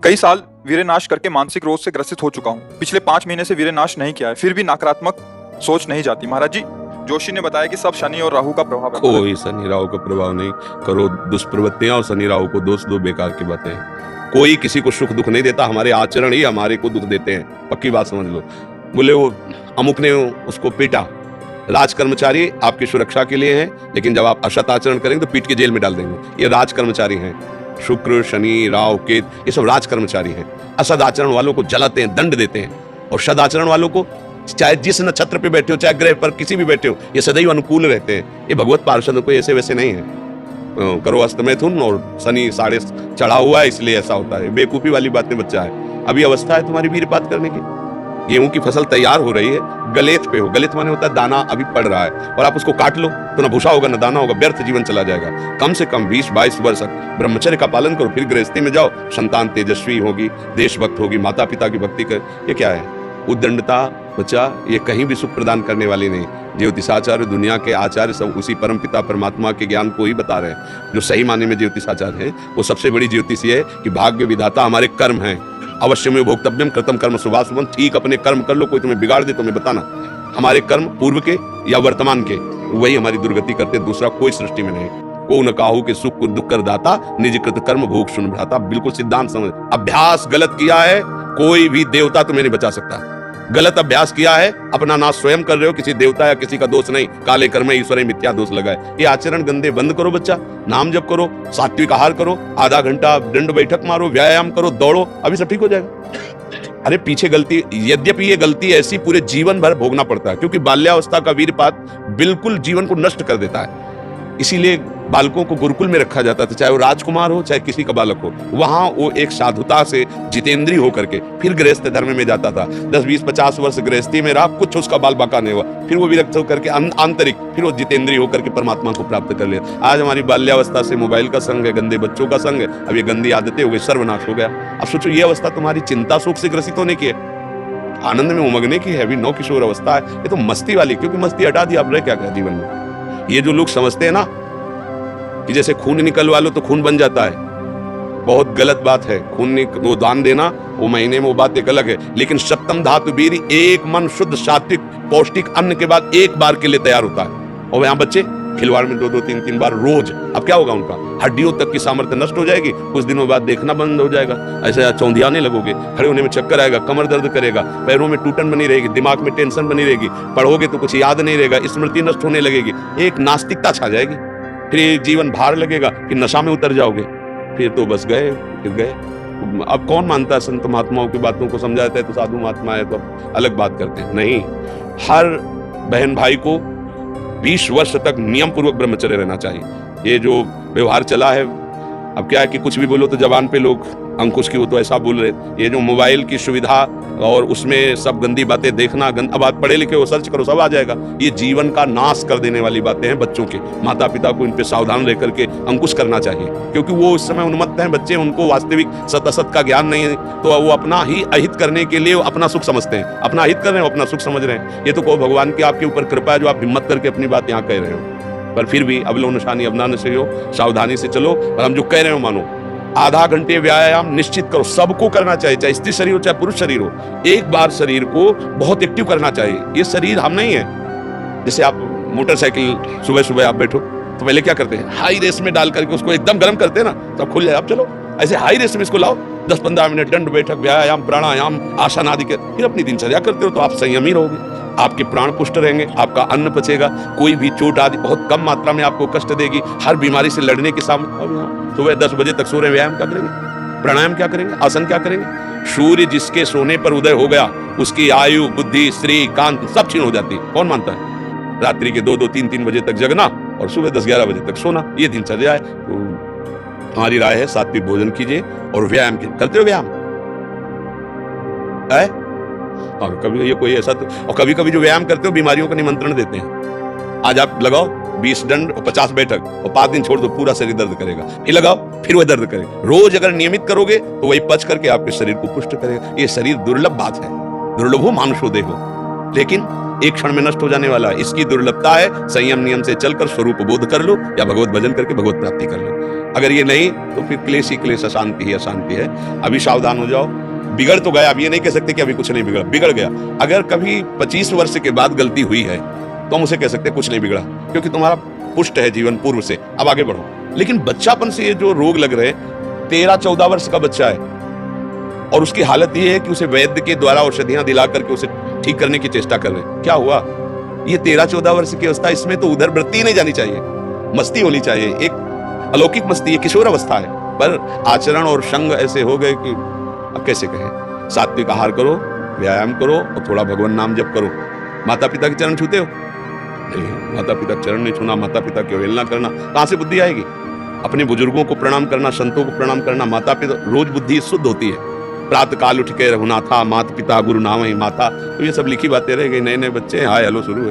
कई साल वीर्यनाश करके मानसिक रोग से ग्रसित हो चुका हूँ। पिछले 5 महीने से वीर्यनाश नहीं किया है, फिर भी नकारात्मक सोच नहीं जाती। महाराज जी, जोशी ने बताया कि सब शनि और राहु का प्रभाव है। कोई शनि राहु का प्रभाव नहीं। करो दुष्प्रवृत्तियां और शनि राहु को दोष दो, बेकार की बातें हैं। कोई किसी को सुख दुख नहीं देता, हमारे आचरण ही हमारे को दुख देते हैं, पक्की बात समझ लो। बोले वो अमुक ने उसको पीटा, राज कर्मचारी आपकी सुरक्षा के लिए हैं, लेकिन जब आप असत आचरण करेंगे तो पीट के जेल में डाल देंगे। ये राज कर्मचारी हैं। शुक्र, शनि, राहु, केतु, ये सब राज कर्मचारी हैं। असद आचरण वालों को जलाते हैं, दंड देते हैं, और सदाचरण वालों को चाहे जिस नक्षत्र पे बैठे हो, चाहे ग्रह पर किसी भी बैठे हो, ये सदैव अनुकूल रहते हैं। ये भगवत पार्षदों को ऐसे वैसे नहीं है। करो अस्त मैथुन और शनि साढ़े चढ़ा हुआ है, इसलिए ऐसा होता है। बेवकूफी वाली बातें बच्चा है। अभी अवस्था है तुम्हारी वीरपात करने की। गेहूं की फसल तैयार हो रही है, गलेत पे हो। गलेत माने होता है दाना अभी पड़ रहा है, और आप उसको काट लो तो ना भूसा होगा ना दाना होगा, व्यर्थ जीवन चला जाएगा। कम से कम 20-22 वर्ष ब्रह्मचर्य का पालन करो, फिर गृहस्थी में जाओ। संतान तेजस्वी होगी, देशभक्त होगी, माता पिता की भक्ति कर। ये क्या है? उद्दंडता बच्चा, ये कहीं भी सुख प्रदान करने वाली नहीं। ज्योतिषाचार्य, दुनिया के आचार्य सब उसी परम पिता परमात्मा के ज्ञान को ही बता रहे हैं। जो सही माने में ज्योतिषाचार्य है, वो सबसे बड़ी ज्योतिष ये है कि भाग्य विधाता हमारे कर्म हैं। अवश्य में भोक्तव्यम कृतम कर्म शुभाशुभम। ठीक अपने कर्म कर लो, कोई तुम्हें बिगाड़ दे तो मैं बताना। हमारे कर्म पूर्व के या वर्तमान के, वही हमारी दुर्गति करते, दूसरा कोई सृष्टि में नहीं। को न काहू के सुख को दुख कर दाता, निज कृत कर्म भोग सुन भ्राता। बिल्कुल सिद्धांत समझ। अभ्यास गलत किया है, कोई भी देवता तुम्हें नहीं बचा सकता। गलत अभ्यास किया है, अपना नाश स्वयं कर रहे हो, किसी देवता या किसी का दोष नहीं। काले कर्म ईश्वर मिथ्या दोष लगाए। ये आचरण गंदे बंद करो बच्चा। नाम जप करो, सात्विक आहार करो, आधा घंटा दंड बैठक मारो, व्यायाम करो, दौड़ो, अभी सब ठीक हो जाएगा। अरे पीछे गलती, यद्यपि ये गलती ऐसी पूरे जीवन भर भोगना पड़ता है, क्योंकि बाल्यावस्था का वीरपात बिल्कुल जीवन को नष्ट कर देता है। इसीलिए बालकों को गुरुकुल में रखा जाता था, चाहे वो राजकुमार हो चाहे किसी का बालक हो। वहां वो एक साधुता से जितेंद्रीय होकर के फिर गृहस्थ धर्म में जाता था। 10-20-50 वर्ष गृहस्थी में रहा, कुछ उसका बाल बाका नहीं हुआ, फिर वो विरक्त होकर के आंतरिक, फिर वो जितेंद्रीय होकर के परमात्मा को प्राप्त कर लिया। आज हमारी बाल्यावस्था से मोबाइल का संग है, गंदे बच्चों का संग है, अब ये गंदी आदतें हो गई, सर्वनाश हो गया। अब सोचो, ये अवस्था तुम्हारी चिंता शोक से ग्रसित होने की है, आनंद में उमगने की है। अभी नौ किशोर अवस्था है, ये तो मस्ती वाली, क्योंकि मस्ती हटा दी, अब रह क्या जीवन में। ये जो लोग समझते हैं ना कि जैसे खून निकलवा लो तो खून बन जाता है, बहुत गलत बात है। खून वो दान देना, वो महीने में वो बात एक अलग है, लेकिन सप्तम धातु वीर, एक मन शुद्ध सात्विक पौष्टिक अन्न के बाद एक बार के लिए तैयार होता है। और यहाँ बच्चे खिलवाड़ में 2-2 3-3 बार रोज। अब क्या होगा? उनका हड्डियों तक की सामर्थ्य नष्ट हो जाएगी, कुछ दिनों बाद देखना बंद हो जाएगा, ऐसे चौंधियाने लगोगे, खड़े होने में चक्कर आएगा, कमर दर्द करेगा, पैरों में टूटन बनी रहेगी, दिमाग में टेंशन बनी रहेगी, पढ़ोगे तो कुछ याद नहीं रहेगा, स्मृति नष्ट होने लगेगी, एक नास्तिकता छा जाएगी, फिर जीवन भार लगेगा, फिर नशा में उतर जाओगे, फिर तो बस गए, फिर गए। अब कौन मानता है संत महात्माओं की बातों को? समझाते हैं तो साधु महात्मा है तो अलग बात करते हैं। नहीं, हर बहन भाई को 20 वर्ष तक नियम पूर्वक ब्रह्मचर्य रहना चाहिए। ये जो व्यवहार चला है, अब क्या है कि कुछ भी बोलो तो जबान पे लोग अंकुश की, वो तो ऐसा बोल रहे। ये जो मोबाइल की सुविधा और उसमें सब गंदी बातें देखना, अब आप पढ़े लिखे हो, सर्च करो, सब आ जाएगा। ये जीवन का नाश कर देने वाली बातें हैं बच्चों के। माता पिता को इन पे सावधान रह करके अंकुश करना चाहिए, क्योंकि वो इस समय उन्मत्त हैं बच्चे, उनको वास्तविक सत असत का ज्ञान नहीं है, तो वो अपना ही अहित करने के लिए अपना सुख समझते हैं। अपना अहित कर रहे हो, अपना सुख समझ रहे हैं। ये तो कहो भगवान की आपके ऊपर कृपा है जो आप हिम्मत करके अपनी बात यहाँ कह रहे हो। पर फिर भी अब लो निशानी अब ना नशे हो, सावधानी से चलो, और हम जो कह रहे हो मानो। आधा घंटे व्यायाम निश्चित करो, सबको करना चाहिए, चाहे स्त्री शरीर हो चाहे पुरुष शरीर हो। एक बार शरीर को बहुत एक्टिव करना चाहिए। ये शरीर हम नहीं है। जैसे आप मोटरसाइकिल सुबह सुबह आप बैठो तो पहले क्या करते हैं? हाई रेस में डाल करके उसको एकदम गर्म करते हैं ना, तब खुल जाए। अब चलो ऐसे हाई रेस में इसको लाओ, 10-15 मिनट दंड बैठक, व्यायाम, प्राणायाम, आसन आदि के, फिर अपनी दिनचर्या करते हो तो आप संयमी रहोगे, आपके प्राण पुष्ट रहेंगे, आपका अन्न पचेगा, कोई भी चोट आदि बहुत कम मात्रा में आपको कष्ट देगी, हर बीमारी से लड़ने की सामर्थ्य। सुबह 10 बजे तक सो रहे, व्यायाम क्या करेंगे? प्राणायाम क्या करेंगे? आसन क्या करेंगे? सूर्य जिसके सोने पर उदय हो गया, उसकी आयु, बुद्धि, श्री, कांति सब क्षीण हो जाती है। कौन मानता है? रात्रि के 2-2 3-3 बजे तक जगना और सुबह 10-11 बजे तक सोना, ये दिनचर्या है। तो हमारी राय है सात्विक भोजन कीजिए और व्यायाम करते हो। व्यायाम है और कभी ये कोई ऐसा तो, और कभी कभी जो व्यायाम करते हो बीमारियों का निमंत्रण देते हैं। आज आप लगाओ 20 दंड और 50 बैठक और 5 दिन छोड़ दो, पूरा शरीर दर्द करेगा, फिर लगाओ फिर वह दर्द करेगा। रोज अगर नियमित करोगे तो वही पच करके आपके शरीर को पुष्ट करेगा। ये शरीर दुर्लभ बात है, दुर्लभ हो मानुषो देहो, लेकिन एक क्षण में नष्ट हो जाने वाला है। इसकी दुर्लभता है, संयम नियम से चलकर स्वरूप बोध कर लो या भगवत भजन करके भगवत प्राप्ति कर लो। अगर ये नहीं तो फिर क्लेश ही क्लेश, अशांति ही अशांति है। अभी सावधान हो जाओ। बिगड़ तो गया, अब ये नहीं कह सकते कि अभी कुछ नहीं बिगड़ा, बिगड़ गया। अगर कभी 25 वर्ष के बाद गलती हुई है तो हम उसे कह सकते हैं कुछ नहीं बिगड़ा, क्योंकि तुम्हारा पुष्ट है जीवन पूर्व से, अब आगे बढ़ो। लेकिन बच्चापन से ये जो रोग लग रहे, 13-14 वर्ष का बच्चा है और उसकी हालत ये है कि उसे वैद्य के द्वारा औषधियां दिला करके उसे ठीक करने की चेष्टा कर रहे हैं। क्या हुआ? ये 13-14 वर्ष की अवस्था, इसमें तो उधर वृत्ति नहीं जानी चाहिए, मस्ती होनी चाहिए, एक अलौकिक मस्ती, ये किशोर अवस्था है। पर आचरण और संग ऐसे हो गए कि अब कैसे कहें। सात्विक आहार करो, व्यायाम करो और थोड़ा भगवान नाम जप करो। माता पिता के चरण छूते हो? नहीं, माता पिता चरण नहीं छूना, माता पिता की अवहेलना करना, कहां से बुद्धि आएगी? अपने बुजुर्गों को प्रणाम करना, संतों को प्रणाम करना, माता पिता, रोज बुद्धि शुद्ध होती है। प्रातः काल उठ के रघुनाथा माता पिता गुरु नाम ही माता, तो ये सब लिखी बातें रह गई। नए नए बच्चे हाय हेलो शुरू है।